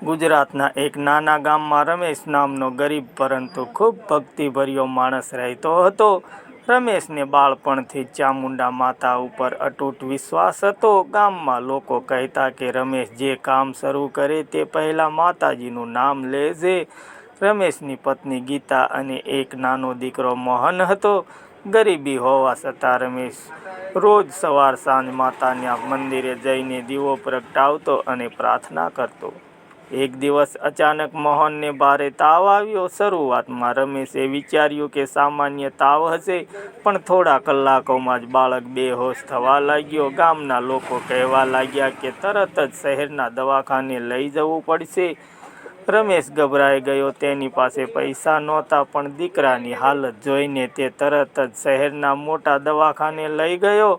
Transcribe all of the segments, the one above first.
ગુજરાતના એક નાના ગામમાં રમેશ નામનો ગરીબ પરંતુ ખૂબ ભક્તિભર્યો માણસ રહેતો હતો. રમેશને બાળપણથી જ ચામુંડા માતા ઉપર અતૂટ વિશ્વાસ હતો. ગામમાં લોકો કહેતા કે રમેશ જે કામ શરૂ કરે તે પહેલાં માતાજીનું નામ લેજે. રમેશની પત્ની ગીતા અને એક નાનો દીકરો મોહન હતો. ગરીબી હોવા છતાં રમેશ રોજ સવાર સાંજ માતાના મંદિરે જઈને દીવો પ્રગટાવતો અને પ્રાર્થના કરતો. એક દિવસ અચાનક મોહનને ભારે તાવ આવ્યો. શરૂઆતમાં રમેશે વિચાર્યું કે સામાન્ય તાવ હશે, પણ થોડા કલાકોમાં જ બાળક બેહોશ થવા લાગ્યો. ગામના લોકો કહેવા લાગ્યા કે તરત જ શહેરના દવાખાને લઈ જવું પડશે. રમેશ ગભરાઈ ગયો. તેની પાસે પૈસા નહોતા, પણ દીકરાની હાલત જોઈને તે તરત જ શહેરના મોટા દવાખાને લઈ ગયો.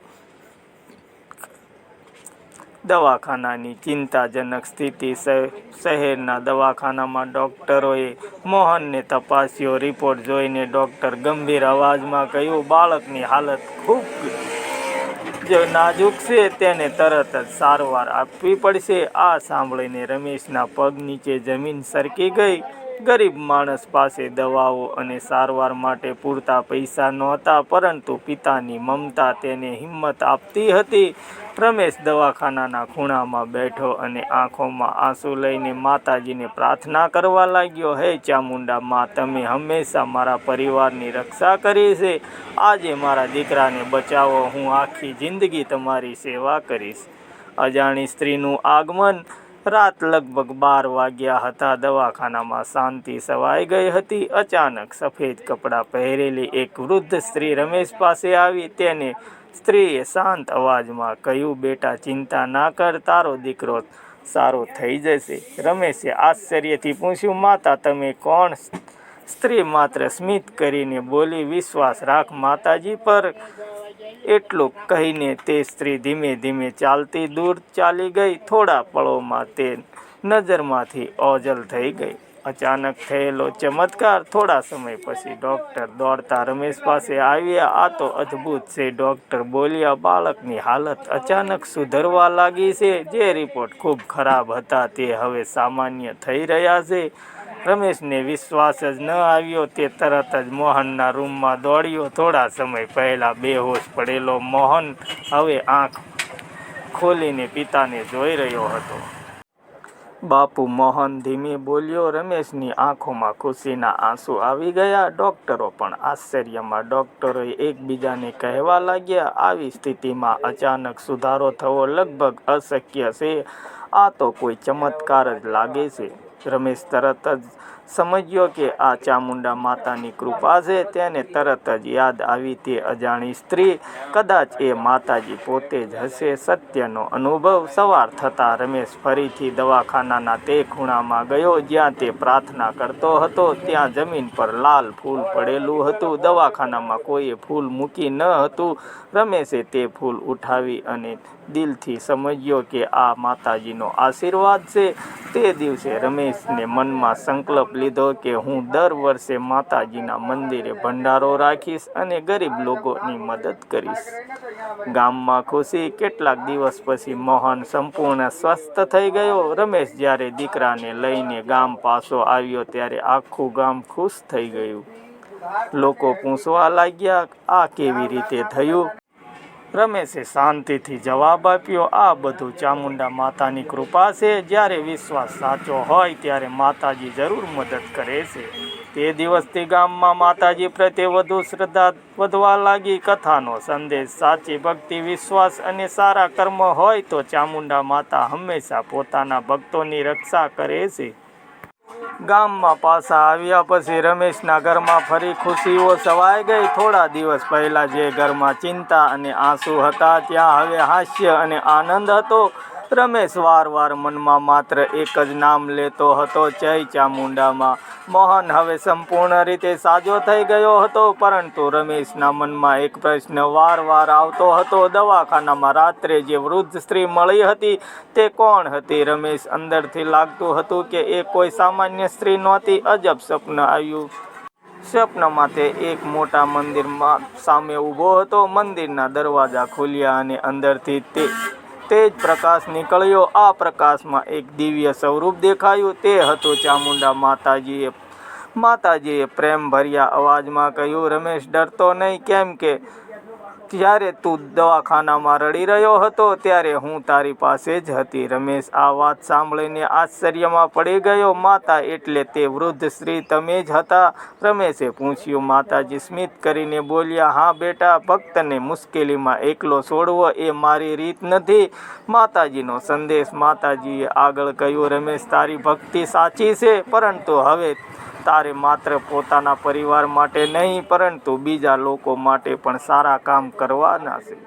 દવાખાનાની ચિંતાજનક સ્થિતિ. શહેરના દવાખાનામાં ડૉક્ટરોએ મોહનને તપાસ્યો. રિપોર્ટ જોઈને ડૉક્ટર ગંભીર અવાજમાં કહ્યું, બાળકની હાલત ખૂબ જ નાજુક છે, તેને તરત જ સારવાર આપવી પડશે. આ સાંભળીને રમેશના પગ નીચે જમીન સરકી ગઈ. ગરીબ માણસ પાસે દવાઓ અને સારવાર માટે પૂરતા પૈસા નહોતા, પરંતુ પિતાની મમતા તેને હિંમત આપતી હતી. રમેશ દવાખાનાના ખૂણામાં બેઠો અને આંખોમાં આંસુ લઈને માતાજીને પ્રાર્થના કરવા લાગ્યો. હે ચામુંડા મા, તમે હંમેશા મારા પરિવારની રક્ષા કરી છે. આજે મારા દીકરાને બચાવો. હું આખી જિંદગી તમારી સેવા કરીશ. અજાણી સ્ત્રીનું આગમન. રાત લગભગ 12 વાગ્યા હતા. દવાખાનામાં શાંતિ છવાઈ ગઈ હતી. અચાનક સફેદ કપડાં પહેરેલી એક વૃદ્ધ સ્ત્રી રમેશ પાસે આવી. તેને સ્ત્રીએ શાંત અવાજમાં કહ્યું, બેટા, ચિંતા ના કર, તારો દીકરો સારો થઈ જશે. રમેશે આશ્ચર્યથી પૂછ્યું, માતા, તમે કોણ? સ્ત્રી માત્ર સ્મિત કરીને બોલી, વિશ્વાસ રાખ માતાજી પર. એટલું કહીને તે સ્ત્રી ધીમે ધીમે ચાલતી દૂર ચાલી ગઈ. થોડા પળોમાં તે નજરમાંથી ઓઝલ થઈ ગઈ. અચાનક થયેલો ચમત્કાર. થોડા સમય પછી ડૉક્ટર દોડતા રમેશ પાસે આવ્યા. આ તો અદ્ભુત છે, ડૉક્ટર બોલ્યા. બાળકની હાલત અચાનક સુધરવા લાગી છે. જે રિપોર્ટ ખૂબ ખરાબ હતા તે હવે સામાન્ય થઈ રહ્યા છે. રમેશને વિશ્વાસ જ ન આવ્યો. તે તરત જ મોહનના રૂમમાં દોડ્યો. થોડા સમય પહેલાં બેહોશ પડેલો મોહન હવે આંખ ખોલીને પિતાને જોઈ રહ્યો હતો. બાપુ, મોહન ધીમે બોલ્યો. રમેશની આંખોમાં ખુશીના આંસુ આવી ગયા. ડૉક્ટરો પણ આશ્ચર્યમાં. ડૉક્ટરોએ એકબીજાને કહેવા લાગ્યા, આવી સ્થિતિમાં અચાનક સુધારો થવો લગભગ અશક્ય છે. આ તો કોઈ ચમત્કાર જ લાગે છે. રમેશ તરત જ સમજ્યો કે આ ચામુંડા માતાની કૃપા છે. તેને તરત જ યાદ આવી તે અજાણી સ્ત્રી. કદાચ એ માતાજી પોતે જ હશે. સત્યનો અનુભવ. સવાર થતાં રમેશ ફરીથી દવાખાનાના તે ખૂણામાં ગયો જ્યાં તે પ્રાર્થના કરતો હતો. ત્યાં જમીન પર લાલ ફૂલ પડેલું હતું. દવાખાનામાં કોઈએ ફૂલ મૂકી ન હતું. રમેશે તે ફૂલ ઉઠાવી અને દિલથી સમજ્યો કે આ માતાજીનો આશીર્વાદ છે. તે દિવસે રમેશને મનમાં સંકલ્પ લીધો કે હું દર વર્ષે માતાજીના મંદિરે ભંડારો રાખીશ અને ગરીબ લોકોની મદદ કરીશ. ગામમાં ખુશી. કેટલાક દિવસ પછી મોહન સંપૂર્ણ સ્વસ્થ થઈ ગયો. રમેશ જ્યારે દીકરાને લઈને ગામ પાછો આવ્યો ત્યારે આખું ગામ ખુશ થઈ ગયું. લોકો પૂછવા લાગ્યા, આ કેવી રીતે થયું? રમેશે શાંતિથી જવાબ આપ્યો, આ બધું ચામુંડા માતાની કૃપા છે. જ્યારે વિશ્વાસ સાચો હોય ત્યારે માતાજી જરૂર મદદ કરે છે. તે દિવસથી ગામમાં માતાજી પ્રત્યે વધુ શ્રદ્ધા વધવા લાગી. કથાનો સંદેશ. સાચી ભક્તિ, વિશ્વાસ અને સારા કર્મ હોય તો ચામુંડા માતા હંમેશા પોતાના ભક્તોની રક્ષા કરે છે. ગામમાં પાછા આવ્યા પછી રમેશના ઘરમાં ફરી ખુશીઓ છવાઈ ગઈ. થોડા દિવસ પહેલાં જે ઘરમાં ચિંતા અને આંસુ હતા ત્યાં હવે હાસ્ય અને આનંદ હતો. રમેશ વારવાર મનમાં માત્ર એક જ નામ લેતો હતો, જય ચામુંડામાં. મોહન હવે સંપૂર્ણ રીતે સાજો થઈ ગયો હતો, પરંતુ રમેશના મનમાં એક પ્રશ્ન વારવાર આવતો હતો. દવાખાનામાં રાત્રે જે વૃદ્ધ સ્ત્રી મળી હતી તે કોણ હતી? રમેશ અંદરથી લાગતું હતું કે એ કોઈ સામાન્ય સ્ત્રી નહોતી. અજબ સ્વપ્ન આવ્યું. સ્વપ્નમાં તે એક મોટા મંદિરમાં સામે ઊભો હતો. મંદિરના દરવાજા ખુલ્યા અને અંદરથી તે તેજ પ્રકાશ નીકળ્યો. આ પ્રકાશમાં એક દિવ્ય સ્વરૂપ દેખાયું. તે હતું ચામુંડા માતાજીએ પ્રેમભર્યા અવાજમાં કહ્યું, રમેશ, ડરતો નહીં. કેમ કે જ્યારે તું દવાખાનામાં રડી રહ્યો હતો ત્યારે હું તારી પાસે જ હતી. રમેશ આ વાત સાંભળીને આશ્ચર્યમાં પડી ગયો. માતા એટલે તે વૃદ્ધ સ્ત્રી તમે જ હતા? રમેશે પૂછ્યું. માતાજી સ્મિત કરીને બોલ્યા, હા બેટા, ભક્તને મુશ્કેલીમાં એકલો છોડવો એ મારી રીત નથી. માતાજીનો સંદેશ. માતાજીએ આગળ કહ્યું, રમેશ, તારી ભક્તિ સાચી છે, પરંતુ હવે તારે માત્ર પોતાના પરિવાર માટે નહીં પરંતુ બીજા લોકો માટે પણ સારા કામ કરવાના છે.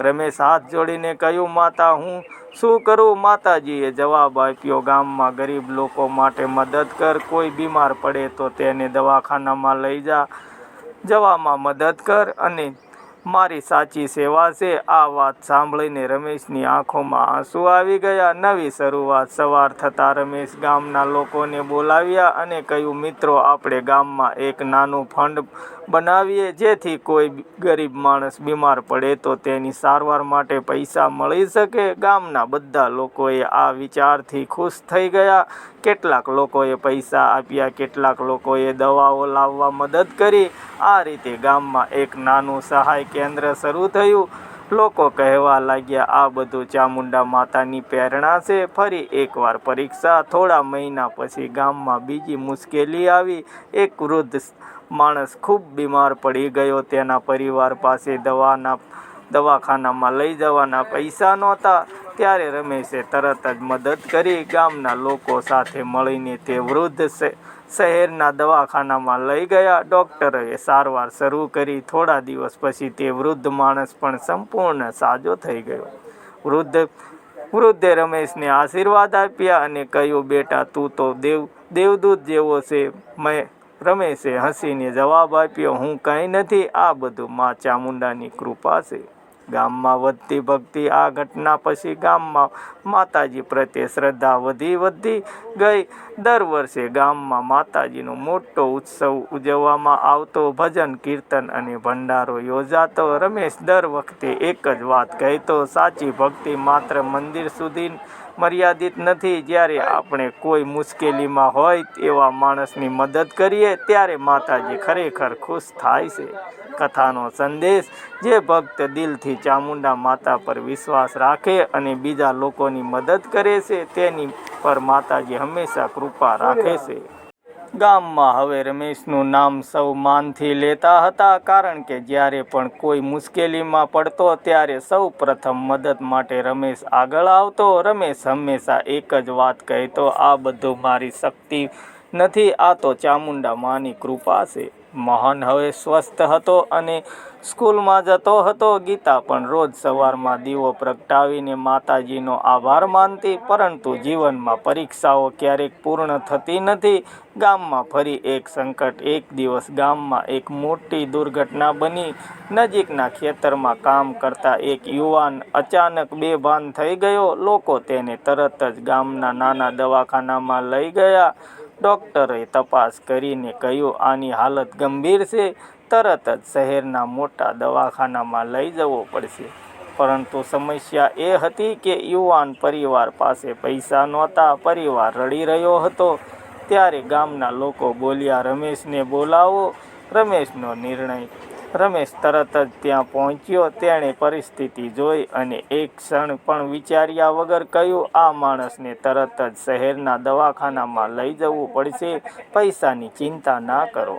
રમેશ હાથ જોડીને કહ્યું, માતા, હું શું કરું? માતાજીએ જવાબ આપ્યો, ગામમાં ગરીબ લોકો માટે મદદ કર. કોઈ બીમાર પડે તો તેને દવાખાનામાં લઈ જવામાં મદદ કર અને મારી સાચી સેવા છે. આ વાત સાંભળીને રમેશની આંખોમાં આંસુ આવી ગયા. નવી શરૂઆત. સવાર થતાં રમેશ ગામના લોકોને બોલાવ્યા અને કહ્યું, મિત્રો, આપણે ગામમાં એક નાનું ફંડ બનાવીએ જેથી કોઈ ગરીબ માણસ બીમાર પડે તો તેની સારવાર માટે પૈસા મળી શકે. ગામના બધા લોકોએ આ વિચારથી ખુશ થઈ ગયા. કેટલાક લોકોએ પૈસા આપ્યા, કેટલાક લોકોએ દવાઓ લાવવા મદદ કરી. આ રીતે ગામમાં એક નાનું સહાય કેન્દ્ર શરૂ થયું. લોકો કહેવા લાગ્યા, આ બધું ચામુંડા માતાની પ્રેરણા છે. ફરી એકવાર પરીક્ષા. થોડા મહિના પછી ગામમાં બીજી મુશ્કેલી આવી. એક વૃદ્ધ માણસ ખૂબ બીમાર પડી ગયો. તેના પરિવાર પાસે દવાખાનામાં લઈ જવાના પૈસા નહોતા. ત્યારે રમેશે તરત જ મદદ કરી. ગામના લોકો સાથે મળીને તે વૃદ્ધ શહેરના દવાખાનામાં લઈ ગયા. ડૉક્ટરોએ સારવાર શરૂ કરી. થોડા દિવસ પછી તે વૃદ્ધ માણસ પણ સંપૂર્ણ સાજો થઈ ગયો. વૃદ્ધે રમેશને આશીર્વાદ આપ્યા અને કહ્યું, બેટા, તું તો દેવદૂત જેવો છે. રમેશે હસીને જવાબ આપ્યો, હું કંઈ નથી. આ બધું મા ચામુંડાની કૃપા છે. ગામમાં વધતી ભક્તિ. આ ઘટના પછી ગામમાં માતાજી પ્રત્યે શ્રદ્ધા વધી ગઈ. દર વર્ષે ગામમાં માતાજીનો મોટો ઉત્સવ ઉજવવામાં આવતો. ભજન, કીર્તન અને ભંડારો યોજાતો. રમેશ દર વખતે એક જ વાત કહેતો, સાચી ભક્તિ માત્ર મંદિર સુધી મર્યાદિત નથી. જ્યારે આપણે કોઈ મુશ્કેલીમાં હોય એવા માણસની મદદ કરીએ ત્યારે માતાજી ખરેખર ખુશ થાય છે. કથાનો સંદેશ. જે ભક્ત દિલથી ચામુંડા માતા પર વિશ્વાસ રાખે અને બીજા લોકોની મદદ કરે છે તેની પર માતાજી હંમેશા કૃપા રાખે છે. ગામમાં હવે રમેશનું નામ સૌ માનથી લેતા હતા, કારણ કે જ્યારે પણ કોઈ મુશ્કેલીમાં પડતો ત્યારે સૌ પ્રથમ મદદ માટે રમેશ આગળ આવતો. રમેશ હંમેશા એક જ વાત કહેતો, આ બધું મારી શક્તિ નથી, આ તો ચામુંડા માની કૃપા છે. મોહન હવે સ્વસ્થ હતો અને સ્કૂલમાં જતો હતો. ગીતા પણ રોજ સવારમાં દીવો પ્રગટાવીને માતાજીનો આભાર માનતી. પરંતુ જીવનમાં પરીક્ષાઓ ક્યારેક પૂર્ણ થતી નથી. ગામમાં ફરી એક સંકટ. એક દિવસ ગામમાં એક મોટી દુર્ઘટના બની. નજીકના ખેતરમાં કામ કરતા એક યુવાન અચાનક બેભાન થઈ ગયો. લોકો તેને તરત જ ગામના નાના દવાખાનામાં લઈ ગયા. ડૉક્ટરે તપાસ કરીને કહ્યું, આની હાલત ગંભીર છે. તરત જ શહેરના મોટા દવાખાનામાં લઈ જવો પડશે. પરંતુ સમસ્યા એ હતી કે યુવાન પરિવાર પાસે પૈસા નહોતા. પરિવાર રડી રહ્યો હતો. ત્યારે ગામના લોકો બોલ્યા, રમેશને બોલાવો. રમેશનો નિર્ણય. રમેશ તરત જ ત્યાં પહોંચ્યો. તેણે પરિસ્થિતિ જોઈ અને એક ક્ષણ પણ વિચાર્યા વગર કહ્યું, આ માણસને તરત જ શહેરના દવાખાનામાં લઈ જવું પડશે. પૈસાની ચિંતા ના કરો.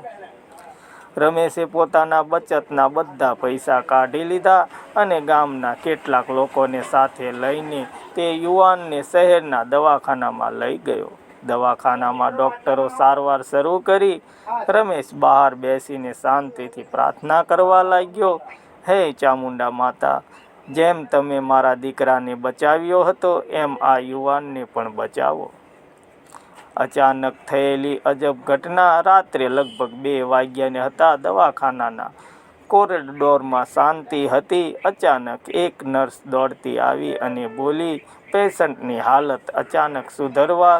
રમેશે પોતાના બચતના બધા પૈસા કાઢી લીધા અને ગામના કેટલાક લોકોને સાથે લઈને તે યુવાનને શહેરના દવાખાનામાં લઈ ગયો. દવાખાનામાં ડૉક્ટરો સારવાર શરૂ કરી. રમેશ બહાર બેસીને શાંતિથી પ્રાર્થના કરવા લાગ્યો, હે ચામુંડા માતા, જેમ તમે મારા દીકરાને બચાવ્યો હતો એમ આ યુવાનને પણ બચાવો. અચાનક થયેલી અજબ ઘટના. રાત્રે લગભગ 2 વાગ્યાને હતા. દવાખાનાના કોરિડોરમાં શાંતિ હતી. અચાનક એક નર્સ દોડતી આવી અને બોલી, પેશન્ટની હાલત અચાનક સુધરવા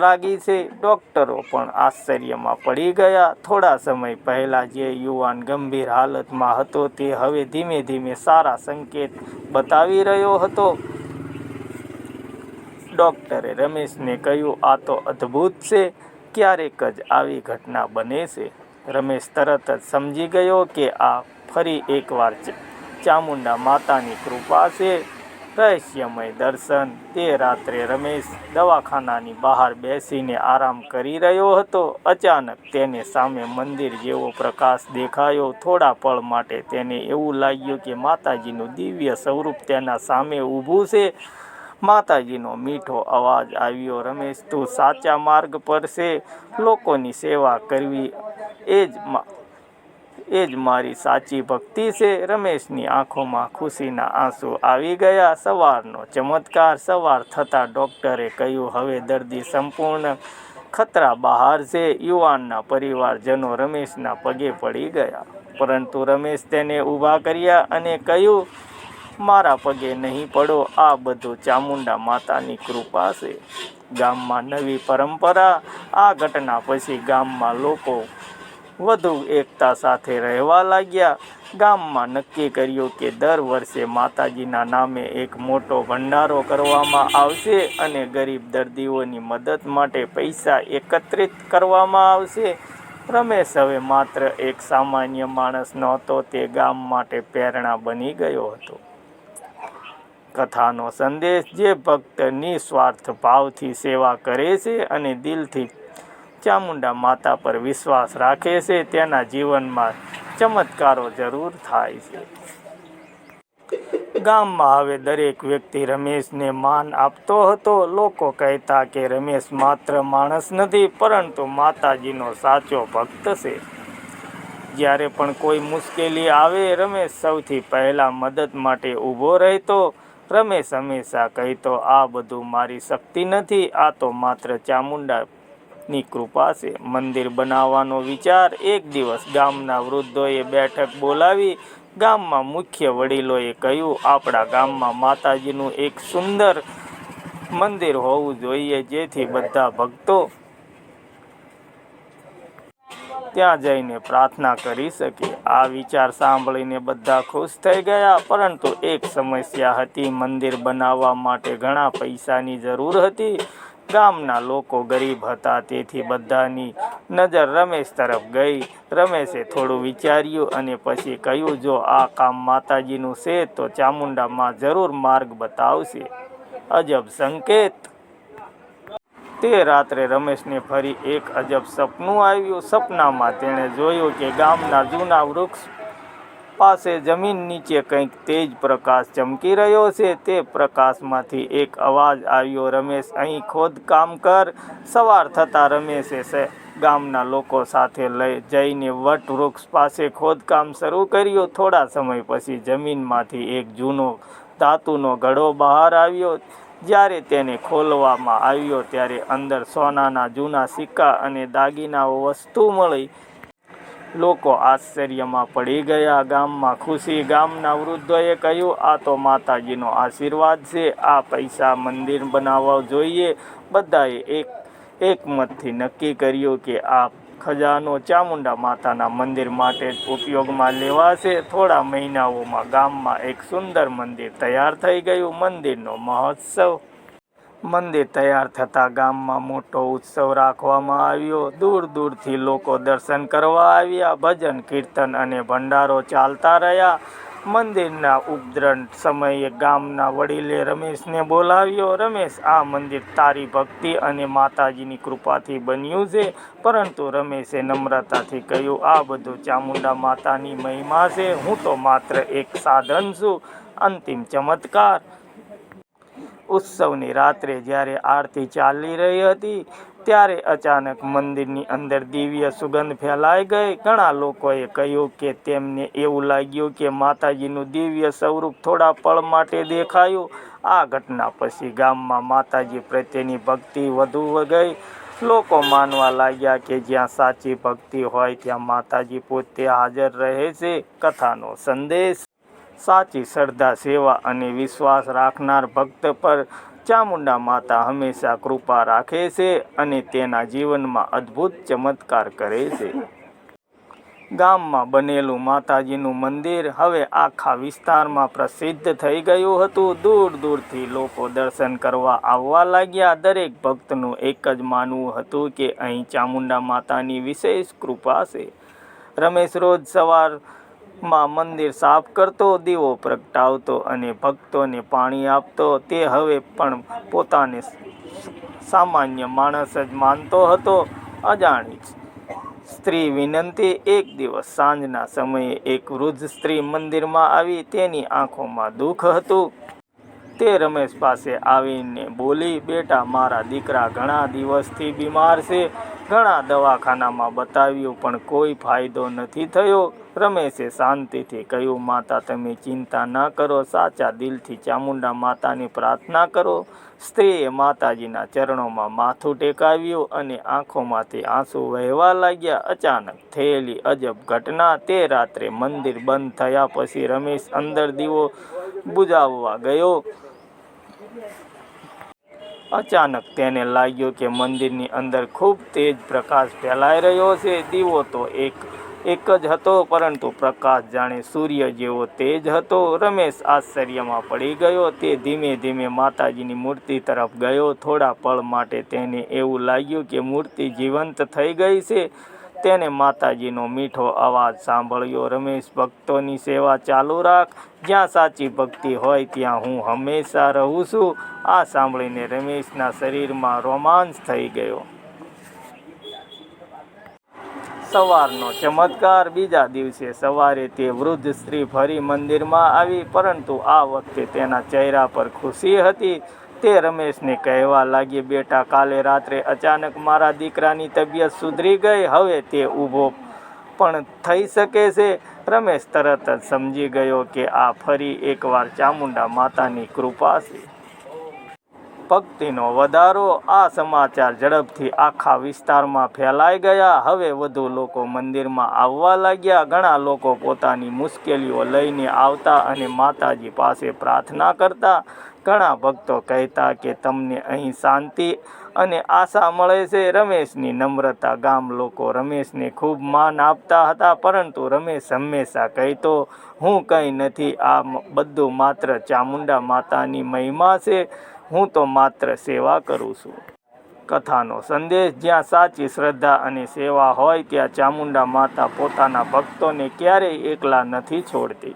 લાગી છે. ડૉક્ટરો પણ આશ્ચર્યમાં પડી ગયા. થોડા સમય પહેલાં જે યુવાન ગંભીર હાલતમાં હતો તે હવે ધીમે ધીમે સારા સંકેત બતાવી રહ્યો હતો. ડૉક્ટરે રમેશને કહ્યું, આ તો અદ્ભુત છે. ક્યારેક જ આવી ઘટના બને છે. રમેશ તરત જ સમજી ગયો કે આ ફરી એકવાર ચામુંડા માતાની કૃપા છે. રહસ્યમય દર્શન. તે રાત્રે રમેશ દવાખાનાની બહાર બેસીને આરામ કરી રહ્યો હતો. અચાનક તેને સામે મંદિર જેવો પ્રકાશ દેખાયો. થોડા પળ માટે તેને એવું લાગ્યું કે માતાજીનું દિવ્ય સ્વરૂપ તેના સામે ઊભું છે. માતાજીનો મીઠો અવાજ આવ્યો, રમેશ, તું સાચા માર્ગ પર છે. લોકોની સેવા કરવી એ જ મારી સાચી ભક્તિ છે. રમેશની આંખોમાં ખુશીના આંસુ આવી ગયા. સવારનો ચમત્કાર. સવાર થતાં ડૉક્ટરે કહ્યું, હવે દર્દી સંપૂર્ણ ખતરા બહાર છે. યુવાનના પરિવારજનો રમેશના પગે પડી ગયા, પરંતુ રમેશ તેને ઊભા કર્યા અને કહ્યું, મારા પગે નહીં પડો. આ બધું ચામુંડા માતાની કૃપા છે. ગામમાં નવી પરંપરા. આ ઘટના પછી ગામમાં લોકો વધુ એકતા સાથે રહેવા લાગ્યા. ગામમાં નક્કી કર્યું કે દર વર્ષે માતાજીના નામે એક મોટો ભંડારો કરવામાં આવશે અને ગરીબ દર્દીઓની મદદ માટે પૈસા એકત્રિત કરવામાં આવશે. રમેશ હવે માત્ર એક સામાન્ય માણસ નહોતો, તે ગામ માટે પ્રેરણા બની ગયો હતો. કથાનો સંદેશ. જે ભક્ત નિસ્વાર્થ ભાવથી સેવા કરે છે અને દિલથી ચામુંડા માતા પર વિશ્વાસ રાખે છે, તેના જીવનમાં ચમત્કારો જરૂર થાય છે. ગામમાં હવે દરેક વ્યક્તિ રમેશને માન આપતો હતો. લોકો કહેતા કે રમેશ માત્ર માણસ નથી, પરંતુ માતાજીનો સાચો ભક્ત છે. જ્યારે પણ કોઈ મુશ્કેલી આવે, રમેશ સૌથી પહેલાં મદદ માટે ઊભો રહેતો. રમેશ હંમેશા કહેતો, આ બધું મારી શક્તિ નથી, આ તો માત્ર ચામુંડાની કૃપા છે. મંદિર બનાવવાનો વિચાર. એક દિવસ ગામના વૃદ્ધોએ બેઠક બોલાવી. ગામમાં મુખ્ય વડીલોએ કહ્યું, આપણા ગામમાં માતાજીનું એક સુંદર મંદિર હોવું જોઈએ, જેથી બધા ભક્તો ત્યાં જઈને પ્રાર્થના કરી શકે. આ વિચાર સાંભળીને બધા ખુશ થઈ ગયા, પરંતુ એક સમસ્યા હતી. મંદિર બનાવવા માટે ઘણા પૈસાની જરૂર હતી. ગામના લોકો ગરીબ હતા, તેથી બધાની નજર રમેશ તરફ ગઈ. રમેશે થોડું વિચાર્યું અને પછી કહ્યું, જો આ કામ માતાજીનું છે તો ચામુંડામાં જરૂર માર્ગ બતાવશે. અજબ સંકેત. તે રાત્રે રમેશને ફરી એક અજબ સપનું આવ્યું. સપનામાં તેણે જોયું કે ગામના જૂના વૃક્ષ પાસે જમીન નીચે કંઈક તેજ પ્રકાશ ચમકી રહ્યો છે. તે પ્રકાશમાંથી એક અવાજ આવ્યો, રમેશ, અહીં ખોદકામ કર. સવાર થતાં રમેશે ગામના લોકો સાથે જઈને વટ વૃક્ષ પાસે ખોદકામ શરૂ કર્યું. થોડા સમય પછી જમીનમાંથી એક જૂનો ધાતુનો ઘડો બહાર આવ્યો. જ્યારે તેને ખોલવામાં આવ્યો ત્યારે અંદર સોનાના જૂના સિક્કા અને દાગીનાઓ વસ્તુ મળી. લોકો આશ્ચર્યમાં પડી ગયા. ગામમાં ખુશી. ગામના વૃદ્ધોએ કહ્યું, આ તો માતાજીનો આશીર્વાદ છે. આ પૈસા મંદિર બનાવવા જોઈએ. બધાએ એકમતથી નક્કી કર્યું કે આ ખજાનો ચામુંડા માતાના મંદિર માટે જ ઉપયોગમાં લેવાશે. થોડા મહિનાઓમાં ગામમાં એક સુંદર મંદિર તૈયાર થઈ ગયું. મંદિરનો મહોત્સવ. મંદિર તૈયાર થતાં ગામમાં મોટો ઉત્સવ રાખવામાં આવ્યો. દૂર દૂરથી લોકો દર્શન કરવા આવ્યા. ભજન, કીર્તન અને ભંડારો ચાલતા રહ્યા. મંદિરના ઉદ્ઘાટન સમયે ગામના વડીલે રમેશને બોલાવ્યો. રમેશ, આ મંદિર તારી ભક્તિ અને માતાજીની કૃપાથી બન્યું છે. પરંતુ રમેશે નમ્રતાથી કહ્યું, આ બધું ચામુંડા માતાની મહિમા છે. હું તો માત્ર એક સાધન છું. અંતિમ ચમત્કાર. ઉત્સવની રાત્રે જ્યારે આરતી ચાલી રહી હતી, ત્યારે અચાનક મંદિરની અંદર દિવ્ય સુગંધ ફેલાઈ ગઈ. ઘણા લોકોએ કહ્યું કે તેમને એવું લાગ્યું કે માતાજીનું દિવ્ય સ્વરૂપ થોડા પળ માટે દેખાયું. આ ઘટના પછી ગામમાં માતાજી પ્રત્યેની ભક્તિ વધુ ગઈ. લોકો માનવા લાગ્યા કે જ્યાં સાચી ભક્તિ હોય ત્યાં માતાજી પોતે હાજર રહે છે. કથાનો સંદેશ. સાચી શ્રદ્ધા, સેવા અને વિશ્વાસ રાખનાર ભક્ત પર ચામુંડા માતા હંમેશા કૃપા રાખે છે અને તેના જીવનમાં અદ્ભુત ચમત્કાર કરે છે. ગામમાં બનેલું માતાજીનું મંદિર હવે આખા વિસ્તારમાં પ્રસિદ્ધ થઈ ગયું હતું. દૂર દૂરથી લોકો દર્શન કરવા આવવા લાગ્યા. દરેક ભક્તનું એક જ માનવું હતું કે અહીં ચામુંડા માતાની વિશેષ કૃપા છે. રમેશ રોજ સવારમાં મંદિર સાફ કરતો, દીવો પ્રગટાવતો અને ભક્તોને પાણી આપતો. તે હવે પણ પોતાને સામાન્ય માણસ જ માનતો હતો. અજાણી સ્ત્રી વિનંતી. એક દિવસ સાંજના સમયે એક વૃદ્ધ સ્ત્રી મંદિરમાં આવી. તેની આંખોમાં દુઃખ હતું. તે રમેશ પાસે આવીને બોલી, બેટા, મારા દીકરા ઘણા દિવસથી બીમાર છે. ઘણા દવાખાનામાં બતાવ્યું પણ કોઈ ફાયદો નથી થયો. રમેશે શાંતિથી કહ્યું, માતા, તમે ચિંતા ના કરો. સાચા દિલથી ચામુંડા માતાની પ્રાર્થના કરો. સ્ત્રીએ માતાજીના ચરણોમાં માથું ટેકાવ્યું અને આંખોમાંથી આંસુ વહેવા લાગ્યા. અચાનક થયેલી અજબ ઘટના. તે રાત્રે મંદિર બંધ થયા પછી રમેશ અંદર દીવો બુઝાવવા ગયો. અચાનક તેને લાગ્યું કે મંદિરની અંદર ખૂબ તેજ પ્રકાશ ફેલાઈ રહ્યો છે. દીવો તો એક જ હતો, પરંતુ પ્રકાશ જાણે સૂર્ય જેવો તેજ હતો. રમેશ આશ્ચર્યમાં પડી ગયો. તે ધીમે ધીમે માતાજીની મૂર્તિ તરફ ગયો. થોડા પળ માટે તેને એવું લાગ્યું કે મૂર્તિ જીવંત થઈ ગઈ છે. તેને માતાજીનો મીઠો અવાજ સાંભળ્યો, રમેશ, ભક્તોની સેવા ચાલુ રાખ. જ્યાં સાચી ભક્તિ હોય ત્યાં હું હંમેશા રહું છું. આ સાંભળીને રમેશના શરીરમાં રોમાંચ થઈ ગયો. સવારનો ચમત્કાર. બીજા દિવસે સવારે તે વૃદ્ધ સ્ત્રી ફરી મંદિરમાં આવી, પરંતુ આ વખતે તેના ચહેરા પર ખુશી હતી. તે રમેશને કહેવા લાગી, બેટા, કાલે રાત્રે અચાનક મારા દીકરાની તબિયત સુધરી ગઈ. હવે તે ઊભો પણ થઈ શકે છે. રમેશ તરત જ સમજી ગયો કે આ ફરી એકવાર ચામુંડા માતાની કૃપા છે. ભક્તિનો વધારો. આ સમાચાર ઝડપથી આખા વિસ્તારમાં ફેલાઈ ગયા. હવે વધુ લોકો મંદિરમાં આવવા લાગ્યા. ઘણા લોકો પોતાની મુશ્કેલીઓ લઈને આવતા અને માતાજી પાસે પ્રાર્થના કરતા. ઘણા ભક્તો કહેતા કે તમને અહીં શાંતિ અને આશા મળે છે. રમેશની નમ્રતા. ગામ લોકો રમેશને ખૂબ માન આપતા હતા, પરંતુ રમેશ હંમેશા કહેતો, હું કંઈ નથી. આ બધું માત્ર ચામુંડા માતાની મહિમા છે. હું તો માત્ર સેવા કરું છું. કથાનો સંદેશ. જ્યાં સાચી શ્રદ્ધા અને સેવા હોય ત્યાં ચામુંડા માતા પોતાના ભક્તોને ક્યારેય એકલા નથી છોડતી.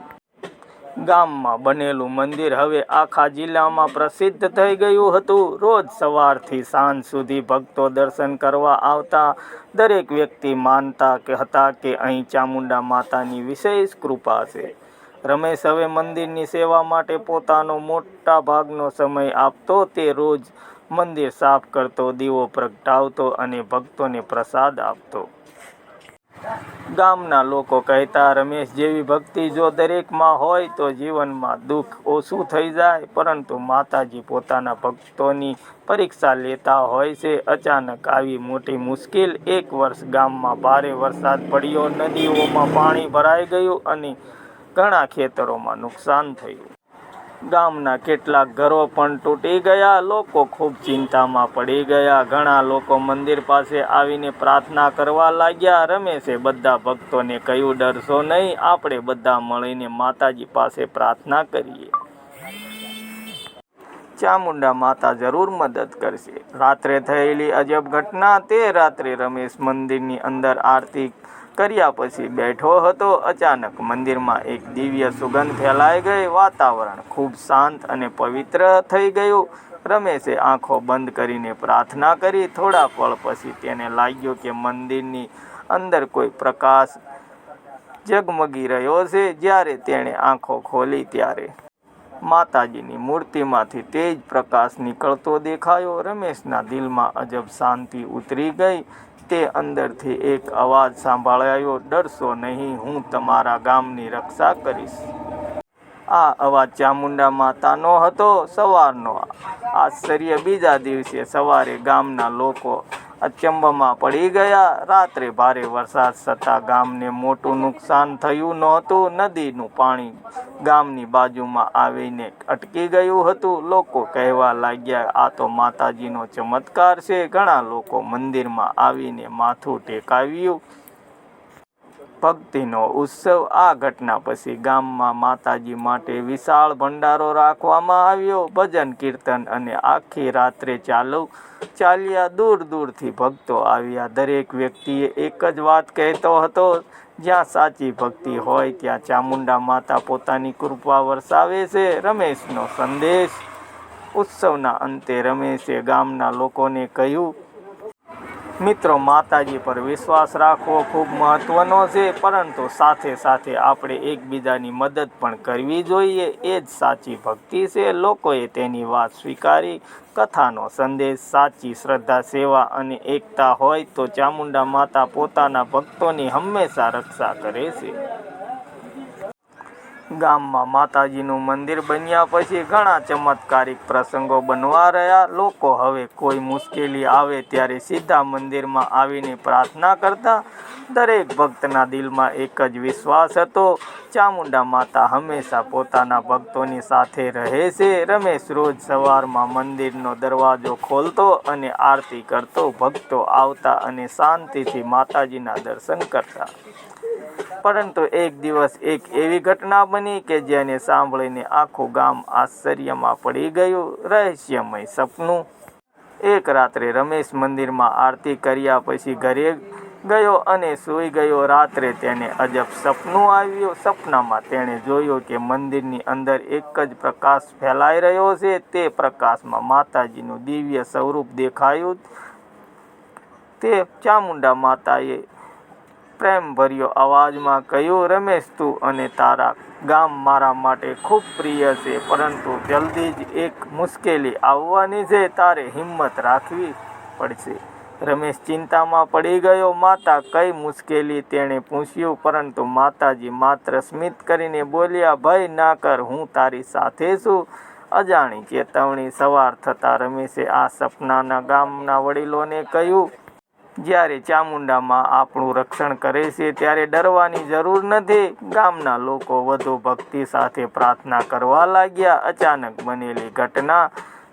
ગામમાં બનેલું મંદિર હવે આખા જિલ્લામાં પ્રસિદ્ધ થઈ ગયું હતું. રોજ સવારથી સાંજ સુધી ભક્તો દર્શન કરવા આવતા. દરેક વ્યક્તિ માનતા હતા કે અહીં ચામુંડા માતાની વિશેષ કૃપા છે. રમેશ હવે મંદિરની સેવા માટે પોતાનો મોટા ભાગનો સમય આપતો. તે રોજ મંદિર સાફ કરતો, દીવો પ્રગટાવતો અને ભક્તોને પ્રસાદ આપતો. ગામના લોકો કહેતા, રમેશ જેવી ભક્તિ જો દરેકમાં હોય તો જીવનમાં દુઃખ ઓછું થઈ જાય. પરંતુ માતાજી પોતાના ભક્તોની પરીક્ષા લેતા હોય છે. અચાનક આવી મોટી મુશ્કેલ. એક વર્ષ ગામમાં ભારે વરસાદ પડ્યો. નદીઓમાં પાણી ભરાઈ ગયું અને ઘણા ખેતરોમાં નુકસાન થયું. ગામના કેટલાક ઘરો પણ તૂટી ગયા. લોકો ખૂબ ચિંતામાં પડી ગયા. ઘણા લોકો મંદિર પાસે આવીને પ્રાર્થના કરવા લાગ્યા. રમેશે બધા ભક્તોને કહ્યું, ડરશો નહીં. આપણે બધા મળીને માતાજી પાસે પ્રાર્થના કરીએ. ચામુંડા માતા જરૂર મદદ કરશે. રાત્રે થયેલી અજબ ઘટના. તે રાત્રે રમેશ મંદિરની અંદર આરતી કર્યા પછી બેઠો હતો. અચાનક મંદિરમાં એક દિવ્ય સુગંધ ફેલાઈ ગઈ. વાતાવરણ ખૂબ શાંત અને પવિત્ર થઈ ગયું. રમેશે આંખો બંધ કરીને પ્રાર્થના કરી. થોડા પળ પછી તેને લાગ્યું કે મંદિરની અંદર કોઈ પ્રકાશ ઝગમગી રહ્યો છે. જ્યારે તેણે આંખો ખોલી ત્યારે માતાજીની મૂર્તિમાંથી તેજ પ્રકાશ નીકળતો દેખાયો. રમેશના દિલમાં અજબ શાંતિ ઉતરી ગઈ. તે અંદરથી એક અવાજ સાંભળાયો, ડરશો નહીં, હું તમારા ગામની રક્ષા કરીશ. આ અવાજ ચામુંડા માતાનો હતો. સવારનો આશ્ચર્ય. બીજા દિવસે સવારે ગામના લોકો અચંબામાં પડી ગયા. રાત્રે ભારે વરસાદ થતાં ગામને મોટું નુકસાન થયું નહોતું. નદીનું પાણી ગામની બાજુમાં આવીને અટકી ગયું હતું. લોકો કહેવા લાગ્યા, આ તો માતાજીનો ચમત્કાર છે. ઘણા લોકો મંદિરમાં આવીને માથું ટેકાવ્યું. ભક્તિનો ઉત્સવ. આ ઘટના પછી ગામમાં માતાજી માટે વિશાળ ભંડારો રાખવામાં આવ્યો. ભજન કીર્તન અને આખી રાત્રે ચાલ્યા. દૂર દૂરથી ભક્તો આવ્યા. દરેક વ્યક્તિએ એક જ વાત કહેતો હતો, જ્યાં સાચી ભક્તિ હોય ત્યાં ચામુંડા માતા પોતાની કૃપા વરસાવે છે. રમેશનો સંદેશ. ઉત્સવના અંતે રમેશે ગામના લોકોને કહ્યું, મિત્રો, માતાજી પર વિશ્વાસ રાખવો ખૂબ મહત્વનો છે, પરંતુ સાથે સાથે આપણે એકબીજાની મદદ પણ કરવી જોઈએ. એ જ સાચી ભક્તિ છે. લોકોએ તેની વાત સ્વીકારી. કથાનો સંદેશ. સાચી શ્રદ્ધા, સેવા અને એકતા હોય તો ચામુંડા માતા પોતાના ભક્તોની હંમેશા રક્ષા કરે છે. ગામમાં માતાજીનું મંદિર બન્યા પછી ઘણા ચમત્કારિક પ્રસંગો બનવા રહ્યા. લોકો હવે કોઈ મુશ્કેલી આવે ત્યારે સીધા મંદિરમાં આવીને પ્રાર્થના કરતા. દરેક ભક્તના દિલમાં એક જ વિશ્વાસ હતો, ચામુંડા માતા હંમેશા પોતાના ભક્તોની સાથે રહે છે. રમેશ રોજ સવારમાં મંદિરનો દરવાજો ખોલતો અને આરતી કરતો. ભક્તો આવતા અને શાંતિથી માતાજીના દર્શન કરતા. પરંતુ એક દિવસ એક એવી ઘટના બની કે જેને સાંભળીને આખું ગામ આશ્ચર્યમાં પડી ગયું. રહસ્યમય સપનું. એક રાત્રે રમેશ મંદિરમાં આરતી કર્યા પછી ઘરે ગયો અને સૂઈ ગયો. રાત્રે તેને અજબ સપનું આવ્યું. સપનામાં તેણે જોયું કે મંદિરની અંદર એક જ પ્રકાશ ફેલાઈ રહ્યો છે. તે પ્રકાશમાં માતાજીનું દિવ્ય સ્વરૂપ દેખાયું. તે ચામુંડા માતાએ પ્રેમભર્યો અવાજમાં કહ્યું, રમેશ, તું અને તારા ગામ મારા માટે ખૂબ પ્રિય છે, પરંતુ જલ્દી જ એક મુશ્કેલી આવવાની છે. તારે હિંમત રાખવી પડશે. રમેશ ચિંતામાં પડી ગયો. માતા, કઈ મુશ્કેલી? તેણે પૂછ્યું. પરંતુ માતાજી માત્ર સ્મિત કરીને બોલ્યા, ભય ના કર, હું તારી સાથે છું. અજાણી ચેતવણી. સવાર થતાં રમેશે આ સપનાના ગામના વડીલોને કહ્યું, જ્યારે ચામુંડા માં આપણું રક્ષણ કરે છે ત્યારે ડરવાની જરૂર નથી. ગામના લોકો વધુ ભક્તિ સાથે પ્રાર્થના કરવા લાગ્યા. અચાનક બનેલી ઘટના.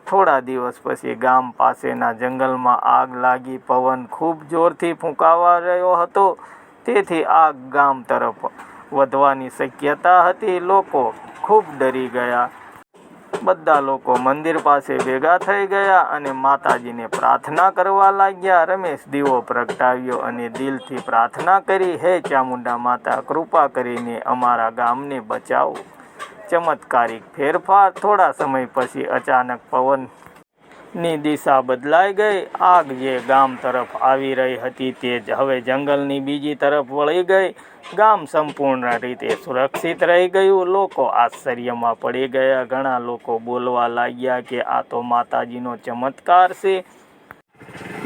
થોડા દિવસ પછી ગામ પાસેના જંગલમાં આગ લાગી. પવન ખૂબ જોરથી ફૂંકાવા રહ્યો હતો, તેથી આગ ગામ તરફ વધવાની શક્યતા હતી. લોકો ખૂબ ડરી ગયા. બધા લોકો મંદિર પાસે ભેગા થઈ ગયા અને માતાજીને પ્રાર્થના કરવા લાગ્યા. રમેશ દીવો પ્રગટાવ્યો અને દિલથી પ્રાર્થના કરી, હે ચામુંડા માતા, કૃપા કરીને અમારા ગામને બચાવો. ચમત્કારિક ફેરફાર. થોડા સમય પછી અચાનક પવનની દિશા બદલાઈ ગઈ. આગ જે ગામ તરફ આવી રહી હતી તે હવે જંગલની બીજી તરફ વળી ગઈ. ગામ સંપૂર્ણ રીતે સુરક્ષિત રહી ગયું. લોકો આશ્ચર્યમાં પડી ગયા. ઘણા લોકો બોલવા લાગ્યા કે આ તો માતાજીનો ચમત્કાર છે.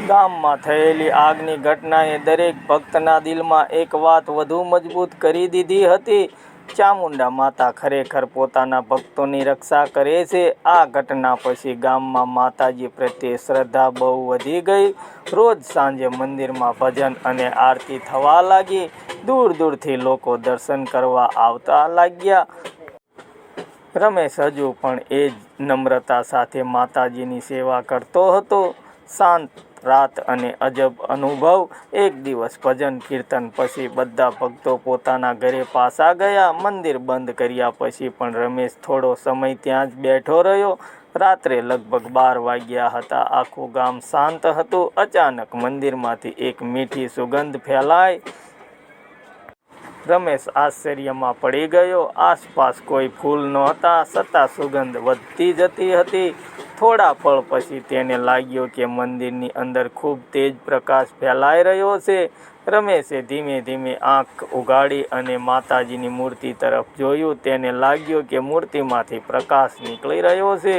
ગામમાં થયેલી આગની ઘટનાએ દરેક ભક્તના દિલમાં એક વાત વધુ મજબૂત કરી દીધી હતી, ચામુંડા માતા ખરેખર પોતાના ભક્તોની રક્ષા કરે છે. આ ઘટના પછી ગામમાં માતાજી પ્રત્યે શ્રદ્ધા બહુ વધી ગઈ. રોજ સાંજે મંદિરમાં ભજન અને આરતી થવા લાગી. દૂર દૂરથી લોકો દર્શન કરવા આવતા લાગ્યા. રમેશ હજુ પણ એ જ નમ્રતા સાથે માતાજીની સેવા કરતો હતો. શાંત રાત અને અજબ અનુભવ. એક દિવસ ભજન કીર્તન પછી બધા ભક્તો પોતાના ઘરે પાછા ગયા. મંદિર બંધ કર્યા પછી પણ રમેશ થોડો સમય ત્યાં જ બેઠો રહ્યો. રાત્રે લગભગ 12 વાગ્યા હતા. આખું ગામ શાંત હતું. અચાનક મંદિરમાંથી એક મીઠી સુગંધ ફેલાઈ. રમેશ આશ્ચર્યમાં પડી ગયો. આસપાસ કોઈ ફૂલ નહોતા, છતાં સુગંધ વધતી જતી હતી. થોડા પળ પછી તેને લાગ્યું કે મંદિરની અંદર ખૂબ તેજ પ્રકાશ ફેલાઈ રહ્યો છે. રમેશે ધીમે ધીમે આંખ ઉઘાડી અને માતાજીની મૂર્તિ તરફ જોયું. તેને લાગ્યું કે મૂર્તિમાંથી પ્રકાશ નીકળી રહ્યો છે.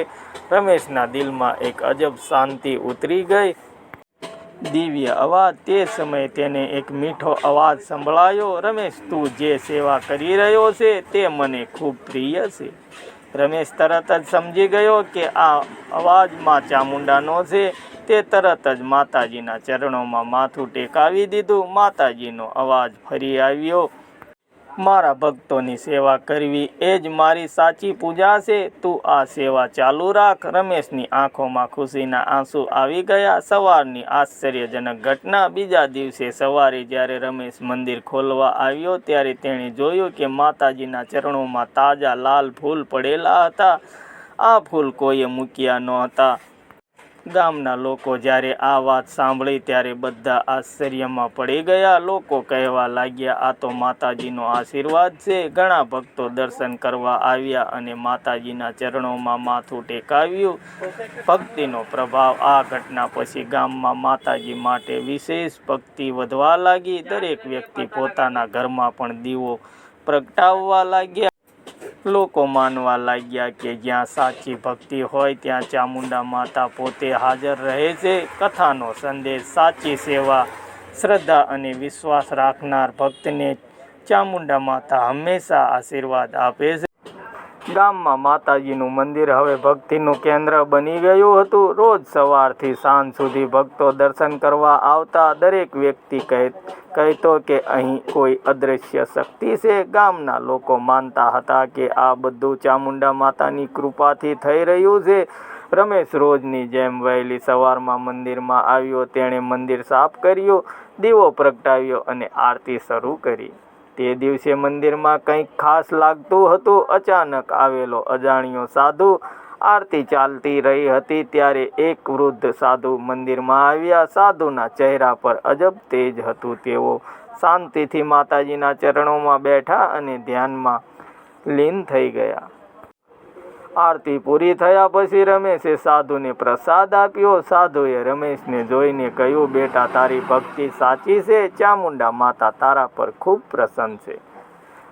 રમેશના દિલમાં એક અજબ શાંતિ ઉતરી ગઈ. દિવ્ય અવાજ. તે સમયે તેને એક મીઠો અવાજ સંભળાયો, રમેશ, તું જે સેવા કરી રહ્યો છે તે મને ખૂબ પ્રિય છે. રમેશ તરત જ સમજી ગયો કે આ અવાજમાં ચામુંડાનો છે. તે તરત જ માતાજીના ચરણોમાં માથું ટેકાવી દીધું. માતાજીનો અવાજ ફરી આવ્યો, મારા ભક્તોની સેવા કરવી એ જ મારી સાચી પૂજા છે. તું આ સેવા ચાલુ રાખ. રમેશની આંખોમાં ખુશીના આંસુ આવી ગયા. સવારની આશ્ચર્યજનક ઘટના. બીજા દિવસે સવારે જ્યારે રમેશ મંદિર ખોલવા આવ્યો ત્યારે તેણે જોયું કે માતાજીના ચરણોમાં તાજા લાલ ફૂલ પડેલા હતા. આ ફૂલ કોઈએ મૂક્યા નહોતા. ગામના લોકો જ્યારે આ વાત સાંભળી ત્યારે બધા આશ્ચર્યમાં પડી ગયા. લોકો કહેવા લાગ્યા, આ તો માતાજીનો આશીર્વાદ છે. ઘણા ભક્તો દર્શન કરવા આવ્યા અને માતાજીના ચરણોમાં માથું ટેકાવ્યું. ભક્તિનો પ્રભાવ. આ ઘટના પછી ગામમાં માતાજી માટે વિશેષ ભક્તિ વધવા લાગી. દરેક વ્યક્તિ પોતાના ઘરમાં પણ દીવો પ્રગટાવવા લાગ્યા. લોકો માનવા લાગ્યા કે જ્યાં સાચી ભક્તિ હોય ત્યાં ચામુંડા માતા પોતે હાજર રહે છે. કથાનો સંદેશ. સાચી સેવા, શ્રદ્ધા અને વિશ્વાસ રાખનાર ભક્તને ચામુંડા માતા હંમેશા આશીર્વાદ આપે છે. ગામમાં માતાજીનું મંદિર હવે ભક્તિનું કેન્દ્ર બની ગયું હતું. રોજ સવારથી સાંજ સુધી ભક્તો દર્શન કરવા આવતા. દરેક વ્યક્તિ કહેતો કે અહીં કોઈ અદૃશ્ય શક્તિ છે. ગામના લોકો માનતા હતા કે આ બધું ચામુંડા માતાની કૃપાથી થઈ રહ્યું છે. રમેશ રોજની જેમ વહેલી સવારમાં મંદિરમાં આવ્યો. તેણે મંદિર સાફ કર્યું, દીવો પ્રગટાવ્યો અને આરતી શરૂ કરી. તે દિવસે મંદિરમાં કંઈક ખાસ લાગતું હતું. અચાનક આવેલો અજાણ્યો સાધુ. આરતી ચાલતી રહી હતી ત્યારે એક વૃદ્ધ સાધુ મંદિરમાં આવ્યા. સાધુના ચહેરા પર અજબ તેજ હતું. તેઓ શાંતિથી માતાજીના ચરણોમાં બેઠા અને ધ્યાનમાં લીન થઈ ગયા. આરતી પૂરી થયા પછી રમેશે સાધુને પ્રસાદ આપ્યો. સાધુએ રમેશને જોઈને કહ્યું, બેટા, તારી ભક્તિ સાચી છે. ચામુંડા માતા તારા પર ખૂબ પ્રસન્ન છે.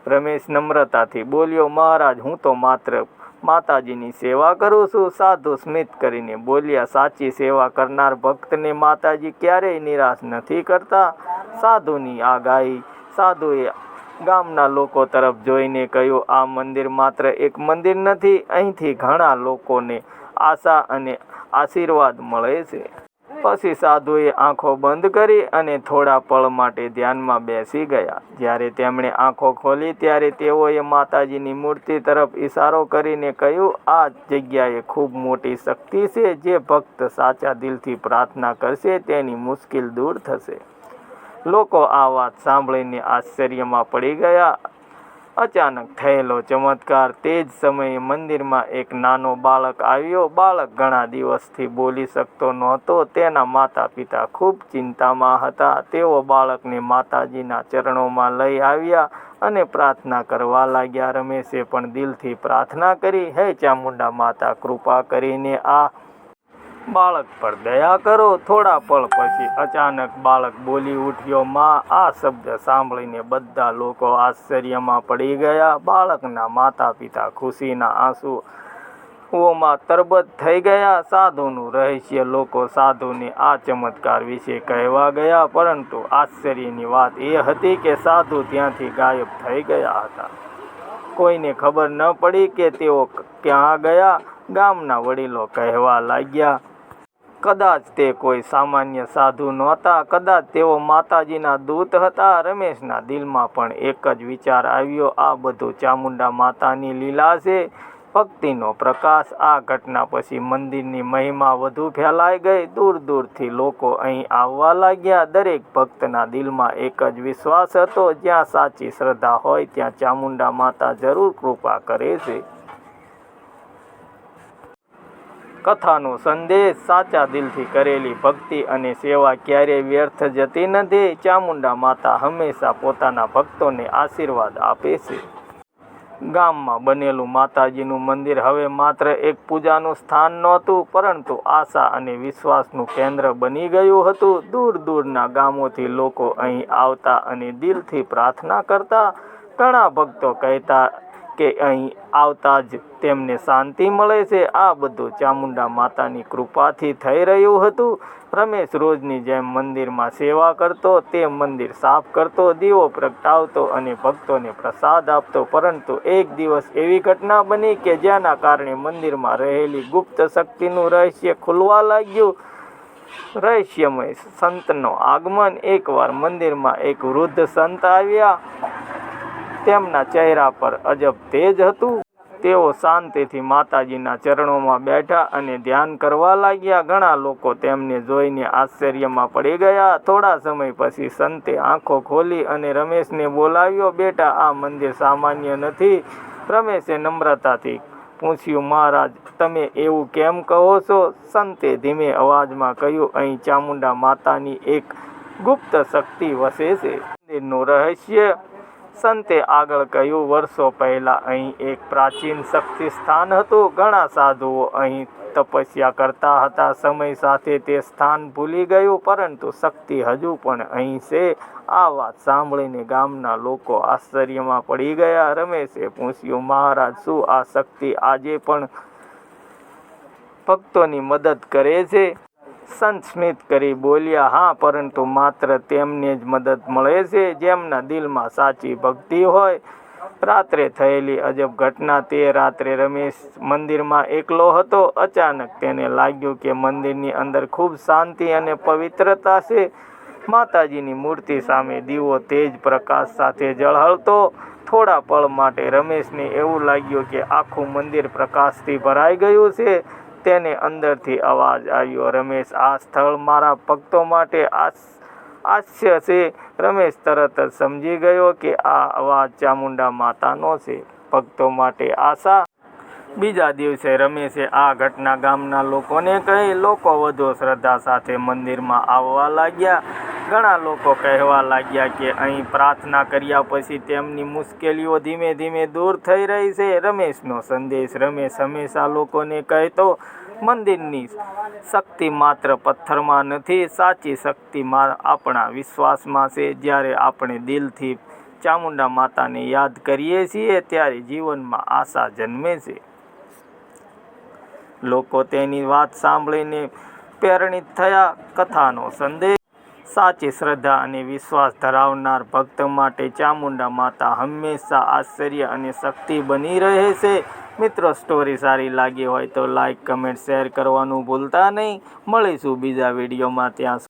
રમેશ નમ્રતાથી બોલ્યો, મહારાજ, હું તો માત્ર માતાજીની સેવા કરું છું. સાધુ સ્મિત કરીને બોલ્યા, સાચી સેવા કરનાર ભક્તને માતાજી ક્યારેય નિરાશ નથી કરતા. સાધુની આગાહી. સાધુએ ગામના લોકો તરફ જોઈને કહ્યું, આ મંદિર માત્ર એક મંદિર નથી. અહીંથી ઘણા લોકોને આશા અને આશીર્વાદ મળે છે. પછી સાધુએ આંખો બંધ કરી અને થોડા પળ માટે ધ્યાનમાં બેસી ગયા. જ્યારે તેમણે આંખો ખોલી ત્યારે તેઓએ માતાજીની મૂર્તિ તરફ ઇશારો કરીને કહ્યું, આ જગ્યાએ ખૂબ મોટી શક્તિ છે. જે ભક્ત સાચા દિલથી પ્રાર્થના કરશે તેની મુશ્કેલ દૂર થશે. લોકો આ વાત સાંભળીને આશ્ચર્યમાં પડી ગયા. અચાનક થયેલો ચમત્કાર. તે જ સમયે મંદિરમાં એક નાનો બાળક આવ્યો. બાળક ઘણા દિવસથી બોલી શકતો નહોતો. તેના માતા પિતા ખૂબ ચિંતામાં હતા. તેઓ બાળકને માતાજીના ચરણોમાં લઈ આવ્યા અને પ્રાર્થના કરવા લાગ્યા. રમેશે પણ દિલથી પ્રાર્થના કરી, હે ચામુંડા માતા, કૃપા કરીને આ બાળક પર દયા કરો. થોડા પળ પછી અચાનક બાળક બોલી ઉઠ્યો, માં. આ શબ્દ સાંભળીને બધા લોકો આશ્ચર્યમાં પડી ગયા. બાળકના માતા પિતા ખુશીના આંસુઓમાં તરબત થઈ ગયા. સાધુનું રહસ્ય. લોકો સાધુને આ ચમત્કાર વિશે કહેવા ગયા, પરંતુ આશ્ચર્યની વાત એ હતી કે સાધુ ત્યાંથી ગાયબ થઈ ગયા હતા. કોઈને ખબર ન પડી કે તેઓ ક્યાં ગયા. ગામના વડીલો કહેવા લાગ્યા, કદાચ તે કોઈ સામાન્ય સાધુ નહોતા. કદાચ તેઓ માતાજીના દૂત હતા. રમેશના દિલમાં પણ એક જ વિચાર આવ્યો, આ બધું ચામુંડા માતાની લીલા છે. ભક્તિનો પ્રકાશ. આ ઘટના પછી મંદિરની મહિમા વધુ ફેલાઈ ગઈ. દૂર દૂરથી લોકો અહીં આવવા લાગ્યા. દરેક ભક્તના દિલમાં એક જ વિશ્વાસ હતો, જ્યાં સાચી શ્રદ્ધા હોય ત્યાં ચામુંડા માતા જરૂર કૃપા કરે છે. કથાનો સંદેશ. સાચા દિલથી કરેલી ભક્તિ અને સેવા ક્યારેય વ્યર્થ જતી નથી. ચામુંડા માતા હંમેશા પોતાના ભક્તોને આશીર્વાદ આપે છે. ગામમાં બનેલું માતાજીનું મંદિર હવે માત્ર એક પૂજાનું સ્થાન નહોતું, પરંતુ આશા અને વિશ્વાસનું કેન્દ્ર બની ગયું હતું. દૂર દૂરના ગામોથી લોકો અહીં આવતા અને દિલથી પ્રાર્થના કરતા. ઘણા ભક્તો કહેતા કે અહીં આવતા જ તેમને શાંતિ મળે છે. આ બધું ચામુંડા માતાની કૃપાથી થઈ રહ્યું હતું. રમેશ રોજની જેમ મંદિરમાં સેવા કરતો. તે મંદિર સાફ કરતો, દીવો પ્રગટાવતો અને ભક્તોને પ્રસાદ આપતો. પરંતુ એક દિવસ એવી ઘટના બની કે જેના કારણે મંદિરમાં રહેલી ગુપ્ત શક્તિનું રહસ્ય ખુલવા લાગ્યું. રહસ્યમય સંતનો આગમન. એકવાર મંદિરમાં એક વૃદ્ધ સંત આવ્યા. તેમના ચહેરા પર અજબ તેજ હતું. તેઓ શાંતિથી માતાજીના ચરણોમાં બેઠા અને ધ્યાન કરવા લાગ્યા. ઘણા લોકો તેમને જોઈને આશ્ચર્યમાં પડી ગયા. થોડા સમય પછી સંતે આંખો ખોલી અને રમેશને બોલાવ્યો. બેટા, આ મંદિર સામાન્ય નથી. રમેશે નમ્રતાથી પૂછ્યું, મહારાજ, તમે એવું કેમ કહો છો? સંતે ધીમે અવાજમાં કહ્યું, અહીં ચામુંડા માતાની એક ગુપ્ત શક્તિ વસે છે. મંદિરનું રહસ્ય. સંતે આગળ કહ્યું, વર્ષો પહેલા અહીં એક પ્રાચીન શક્તિ સ્થાન હતું. ઘણા સાધુઓ અહીં તપસ્યા કરતા હતા. સમય સાથે તે સ્થાન ભૂલી ગયું, પરંતુ શક્તિ હજુ પણ અહીં છે. આ વાત સાંભળીને ગામના લોકો આશ્ચર્યમાં પડી ગયા. રમેશે પૂછ્યું, મહારાજ, શું આ શક્તિ આજે પણ ભક્તોની મદદ કરે છે? સંત સ્મિત કરી બોલ્યા, હા, પરંતુ માત્ર તેમને જ મદદ મળે છે જેમના દિલમાં સાચી ભક્તિ હોય. રાત્રે થયેલી અજબ ઘટના. તે રાત્રે રમેશ મંદિરમાં એકલો હતો. અચાનક તેને લાગ્યું કે મંદિરની અંદર ખૂબ શાંતિ અને પવિત્રતા છે. માતાજીની મૂર્તિ સામે દીવો તેજ પ્રકાશ સાથે ઝળહળતો. થોડા પળ માટે રમેશને એવું લાગ્યું કે આખું મંદિર પ્રકાશથી ભરાઈ ગયું છે. તેને અંદરથી અવાજ આવ્યો, રમેશ, આ સ્થળ મારા ભક્તો માટે આશ્રય છે. રમેશ તરત જ સમજી ગયો કે આ અવાજ ચામુંડા માતાનો છે. ભક્તો માટે આશા. બીજા દિવસે રમેશે આ ઘટના ગામના લોકોને કહી. લોકો વધુ શ્રદ્ધા સાથે મંદિરમાં આવવા લાગ્યા. ઘણા લોકો કહેવા લાગ્યા કે અહીં પ્રાર્થના કર્યા પછી તેમની મુશ્કેલીઓ ધીમે ધીમે દૂર થઈ રહી છે. રમેશનો સંદેશ. રમેશ હંમેશા લોકોને કહેતો, મંદિરની શક્તિ માત્ર પથ્થરમાં નથી, સાચી શક્તિ આપણા વિશ્વાસમાં છે. જ્યારે આપણે દિલથી ચામુંડા માતાને યાદ કરીએ છીએ ત્યારે જીવનમાં આશા જન્મે છે. લોકો તેની વાત સાંભળીને પ્રેરિત થયા. કથાનો સંદેશ. સાચી શ્રદ્ધા અને વિશ્વાસ ધરાવનાર ભક્ત માટે ચામુંડા માતા હંમેશા આશ્ચર્ય અને શક્તિ બની રહે છે. મિત્રો, સ્ટોરી સારી લાગી હોય તો લાઈક, કમેન્ટ, શેર કરવાનું ભૂલતા નહીં. મળીશું બીજા વિડીયોમાં. ત્યાં